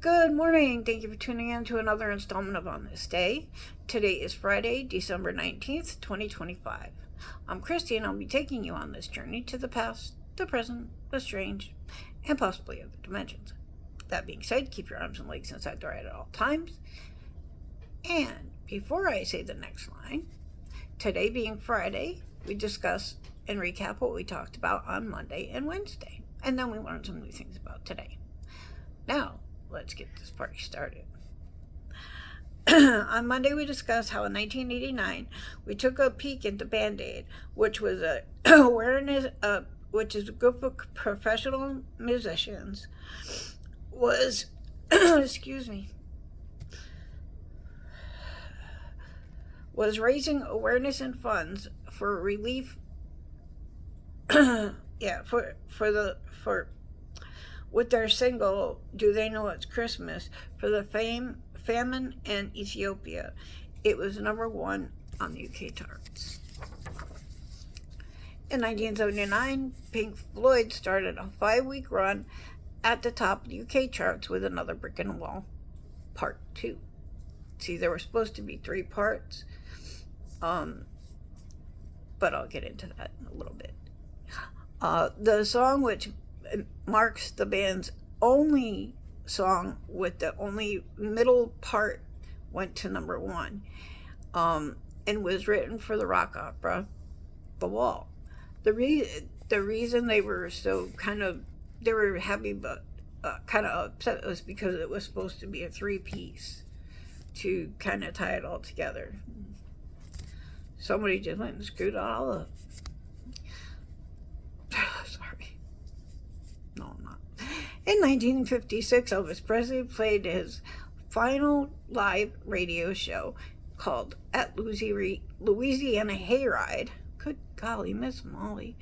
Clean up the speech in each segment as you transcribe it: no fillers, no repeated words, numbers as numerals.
Good morning. Thank you for tuning in to another installment of On This Day. Today is Friday, December 19th, 2025. I'm Christy, and I'll be taking you on this journey to the past, the present, the strange, and possibly other dimensions. That being said, keep your arms and legs inside the right at all times. And before I say the next line, today being Friday, we discuss and recap what we talked about on Monday and Wednesday. And then we learn some new things about today. Now, let's get this party started. On Monday, we discussed how in 1989 we took a peek into Band-Aid, which was a which is a group of professional musicians, was was raising awareness and funds for relief. With their single, Do They Know It's Christmas, for the famine in Ethiopia. It was number one on the UK charts. In 1979, Pink Floyd started a 5-week run at the top of the UK charts with Another Brick in the Wall, Part 2. See, there were supposed to be 3 parts, but I'll get into that in a little bit. The song, which marks the band's only song with the only middle part, went to number 1, and was written for the rock opera The Wall. The reason they were so they were happy but kind of upset was because it was supposed to be a 3-piece to kind of tie it all together. Somebody just went and screwed it all up. Sorry. No, I'm not. In 1956, Elvis Presley played his final live radio show called At Louisiana Hayride. Good golly, Miss Molly.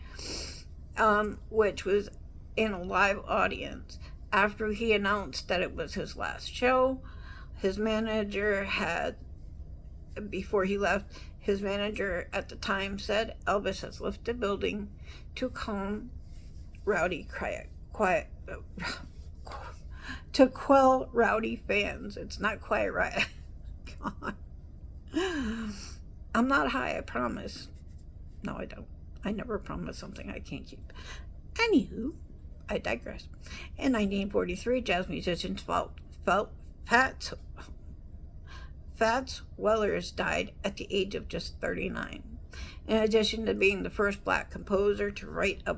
Which was in a live audience. After he announced that it was his last show, before he left, his manager at the time said, Elvis has left the building to calm rowdy to quell rowdy fans. It's not quite right. God. I'm not high, I promise. No, I don't. I never promise something I can't keep. Anywho, I digress. In 1943, jazz musician Fats Wellers died at the age of just 39. In addition to being the first black composer to write a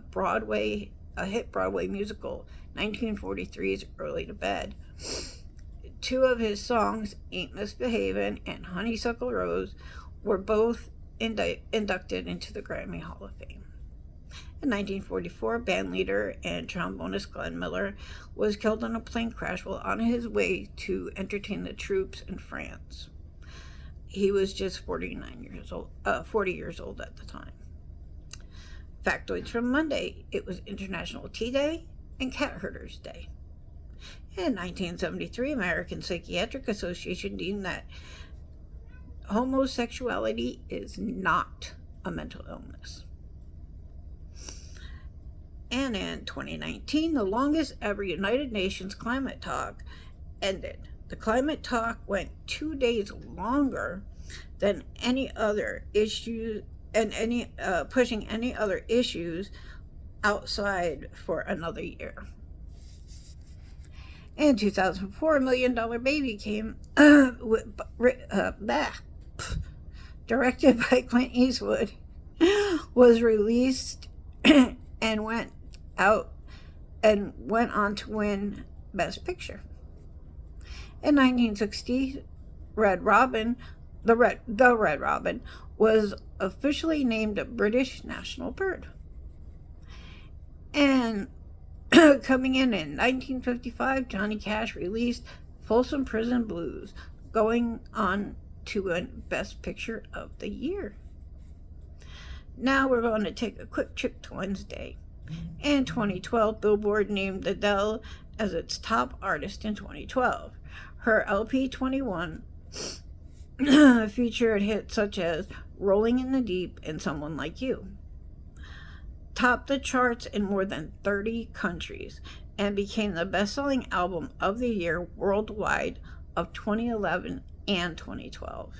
hit Broadway musical, 1943's Early to Bed. 2 of his songs, Ain't Misbehavin' and Honeysuckle Rose, were both inducted into the Grammy Hall of Fame. In 1944, bandleader and trombonist Glenn Miller was killed in a plane crash while on his way to entertain the troops in France. He was just 40 years old at the time. Factoids from Monday: it was International Tea Day and Cat Herders Day. In 1973, American Psychiatric Association deemed that homosexuality is not a mental illness. And in 2019, the longest ever United Nations climate talk ended. The climate talk went 2 days longer than any other issue, and pushing any other issues outside for another year. In 2004, $1 Million Baby came directed by Clint Eastwood, was released and went on to win Best Picture. In 1960, the Red Robin was officially named a British national bird. And coming in 1955, Johnny Cash released Folsom Prison Blues, going on to win Best Picture of the Year. Now we're going to take a quick trip to Wednesday. In 2012, Billboard named Adele as its top artist in 2012. Her LP 21 featured hits such as Rolling in the Deep and Someone Like You. Topped the charts in more than 30 countries and became the best-selling album of the year worldwide of 2011 and 2012.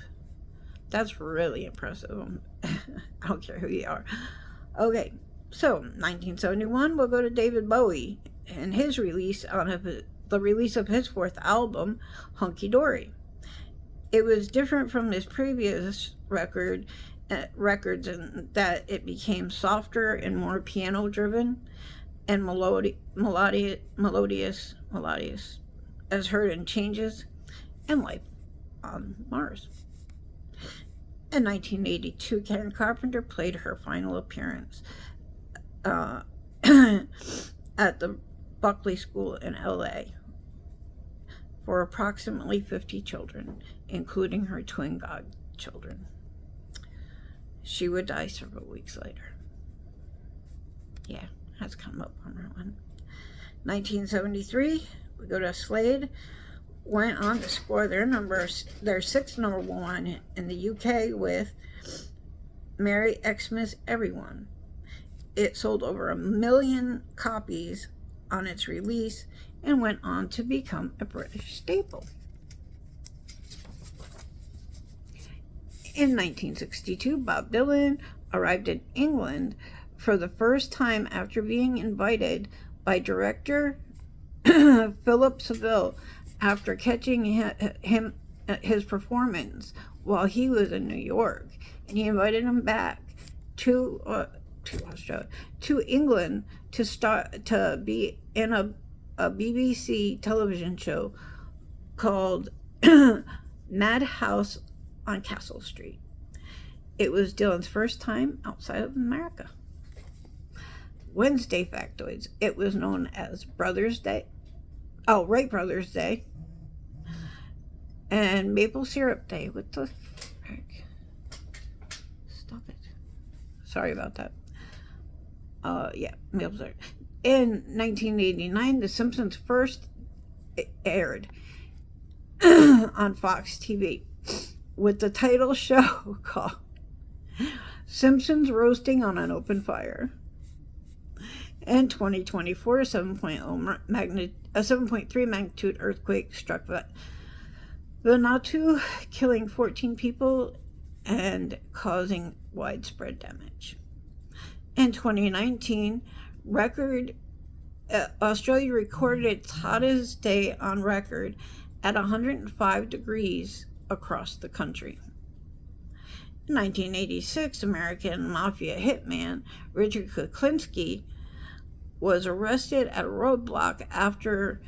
That's really impressive. I don't care who you are. Okay, so 1971, we'll go to David Bowie and his release the release of his fourth album, Hunky Dory. It was different from his previous records in that it became softer and more piano-driven and melodious, as heard in Changes and Life on Mars. In 1982, Karen Carpenter played her final appearance at the Buckley School in LA for approximately 50 children, including her twin godchildren. She would die several weeks later. Yeah, that's kind of a bummer one. 1973, we go to Slade, went on to score their sixth number one in the UK with Merry Xmas Everyone. It sold over 1 million copies on its release and went on to become a British staple. In 1962, Bob Dylan arrived in England for the first time after being invited by director Philip Seville after catching his performance while he was in New York, and he invited him back to Australia, to England, to be in a BBC television show called Madhouse on Castle Street. It was Dylan's first time outside of America. Wednesday factoids. It was known as Brothers Day. Oh, Wright Brothers Day. And Maple Syrup Day. What the frick? Stop it. Sorry about that. Yeah, Maple Syrup. In 1989, The Simpsons first aired on Fox TV with the title show called Simpsons Roasting on an Open Fire. In 2024, a 7.3 magnitude earthquake struck Vanuatu, killing 14 people and causing widespread damage. In 2019, Australia recorded its hottest day on record at 105 degrees across the country. In 1986, American mafia hitman Richard Kuklinski was arrested at a roadblock after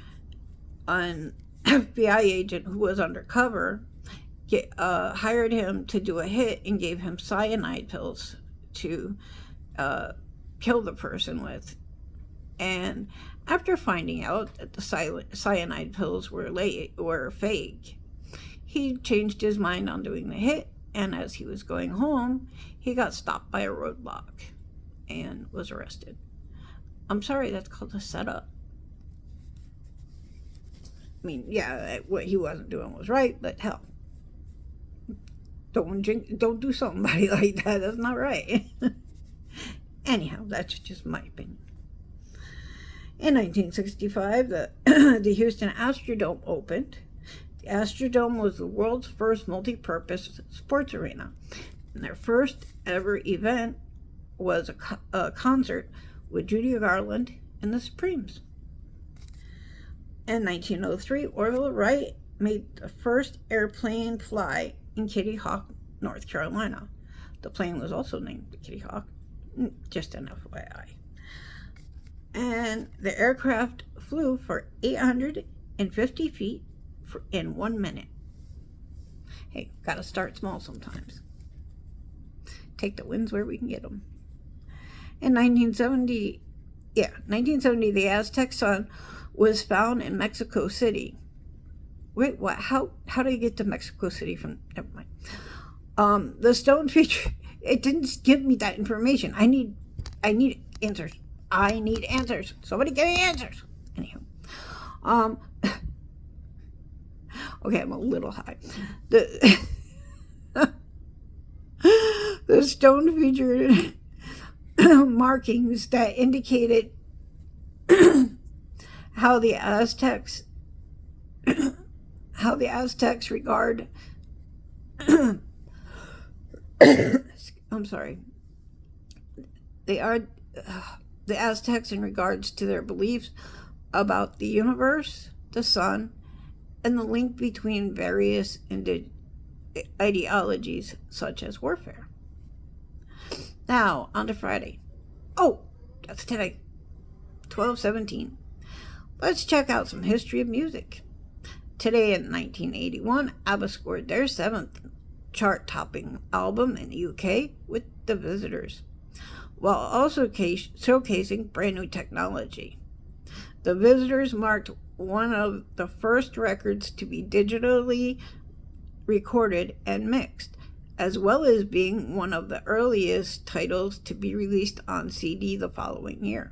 an FBI agent who was undercover hired him to do a hit and gave him cyanide pills to kill the person with. And after finding out that the cyanide pills were fake, he changed his mind on doing the hit, and as he was going home, he got stopped by a roadblock and was arrested. I'm sorry, that's called a setup. I mean, yeah, what he wasn't doing was right, but hell, don't do somebody like that. That's not right. Anyhow, that's just my opinion. In 1965, the Houston Astrodome opened. The Astrodome was the world's first multi-purpose sports arena, and their first ever event was a concert with Judy Garland and the Supremes. In 1903, Orville Wright made the first airplane fly in Kitty Hawk, North Carolina. The plane was also named the Kitty Hawk, just an FYI. And the aircraft flew for 850 feet in 1 minute. Hey, gotta start small sometimes. Take the wins where we can get them. In 1970, the Aztec sun was found in Mexico City. Wait, what? How did it get to Mexico City from? Never mind. The stone feature. It didn't give me that information. I need answers. I need answers. Somebody give me answers. Anyhow, okay, I'm a little high. The stone featured markings that indicated how the Aztecs regard I'm sorry. They are the Aztecs in regards to their beliefs about the universe, the sun, and the link between various ideologies such as warfare. Now, on to Friday. Oh, that's today, 12/17. Let's check out some history of music. Today in 1981, ABBA scored their 7th chart-topping album in the UK with The Visitors, while also showcasing brand new technology. The Visitors marked one of the first records to be digitally recorded and mixed, as well as being one of the earliest titles to be released on CD the following year.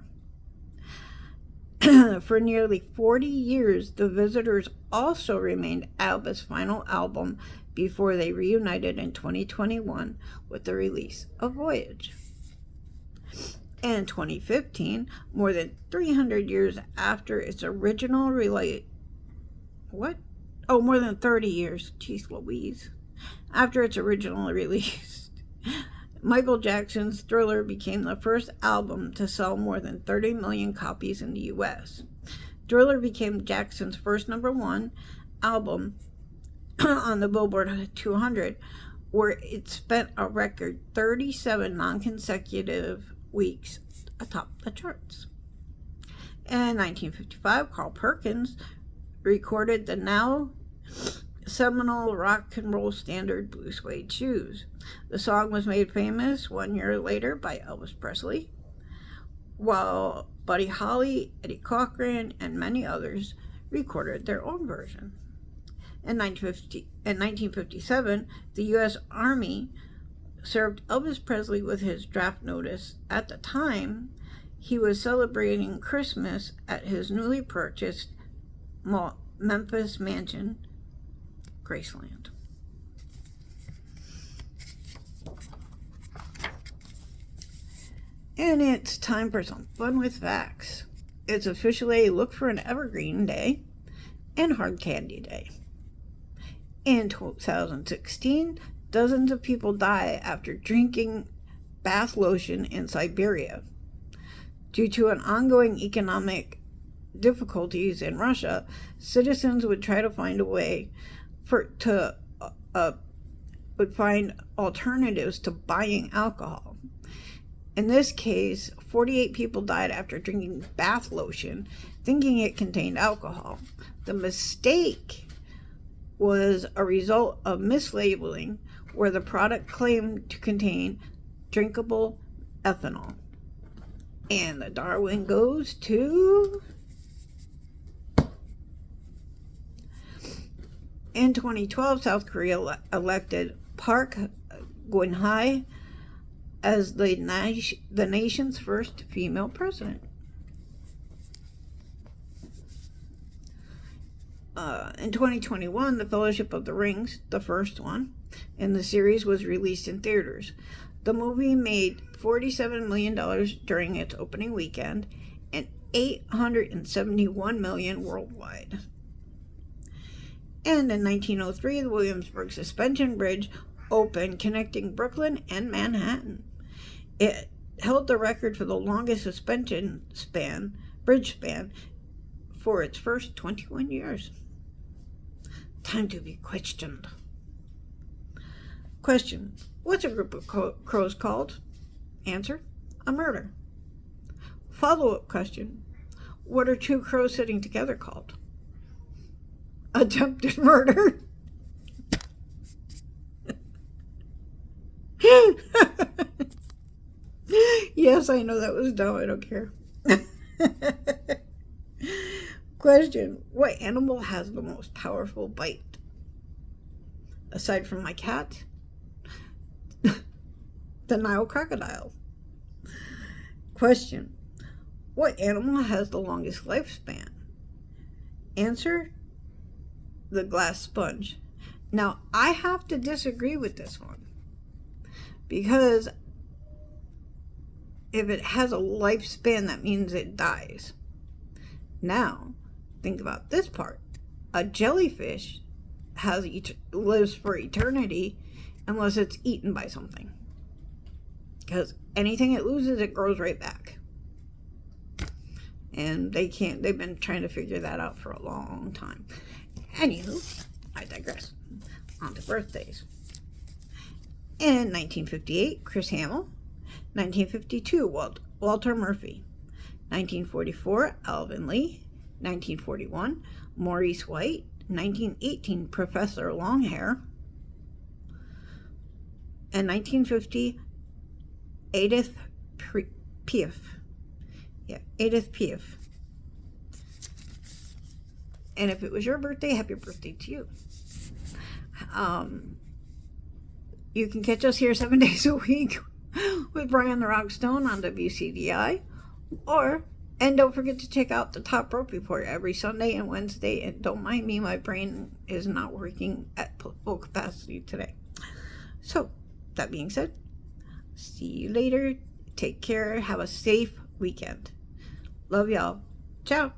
For nearly 40 years, The Visitors also remained ABBA's final album before they reunited in 2021 with the release of Voyage. And in 2015, more than 300 years after its original more than 30 years, geez Louise, after its original release, Michael Jackson's Thriller became the first album to sell more than 30 million copies in the US. Thriller became Jackson's first #1 album on the Billboard 200, where it spent a record 37 non-consecutive weeks atop the charts. In 1955, Carl Perkins recorded the now seminal rock and roll standard Blue Suede Shoes. The song was made famous 1 year later by Elvis Presley, while Buddy Holly, Eddie Cochran, and many others recorded their own version. In 1957, the U.S. Army served Elvis Presley with his draft notice. At the time, he was celebrating Christmas at his newly purchased Memphis mansion, Graceland. And it's time for some fun with facts. It's officially Look for an Evergreen Day and Hard Candy Day. In 2016, dozens of people die after drinking bath lotion in Siberia. Due to an ongoing economic difficulties in Russia, citizens would try to find a way would find alternatives to buying alcohol. In this case, 48 people died after drinking bath lotion, thinking it contained alcohol. The mistake was a result of mislabeling, where the product claimed to contain drinkable ethanol. And the Darwin goes to... In 2012, South Korea elected Park Geun-hye as the nation's first female president. In 2021, The Fellowship of the Rings, the first one in the series, was released in theaters. The movie made $47 million during its opening weekend and $871 million worldwide. And in 1903, the Williamsburg Suspension Bridge opened, connecting Brooklyn and Manhattan. It held the record for the longest bridge span for its first 21 years. Time to be questioned. Question: what's a group of crows called? Answer: a murder. Follow-up question: what are two crows sitting together called? Attempted murder. Yes, I know that was dumb. I don't care. Question: what animal has the most powerful bite? Aside from my cat, the Nile crocodile. Question: what animal has the longest lifespan? Answer: the glass sponge. Now, I have to disagree with this one, because if it has a lifespan, that means it dies. Now, think about this part. A jellyfish lives for eternity unless it's eaten by something. Because anything it loses, it grows right back. And they've been trying to figure that out for a long time. Anywho, I digress. On to birthdays. In 1958, Chris Hamill. 1952, Walter Murphy. 1944, Alvin Lee. 1941, Maurice White. 1918, Professor Longhair. And 1950, Edith Piaf. Yeah, Edith Piaf. And if it was your birthday, happy birthday to you. You can catch us here 7 days a week with Brian the Rockstone on WCDI. And don't forget to check out the Top Rope Report every Sunday and Wednesday. And don't mind me, my brain is not working at full capacity today. So, that being said, see you later. Take care. Have a safe weekend. Love y'all. Ciao.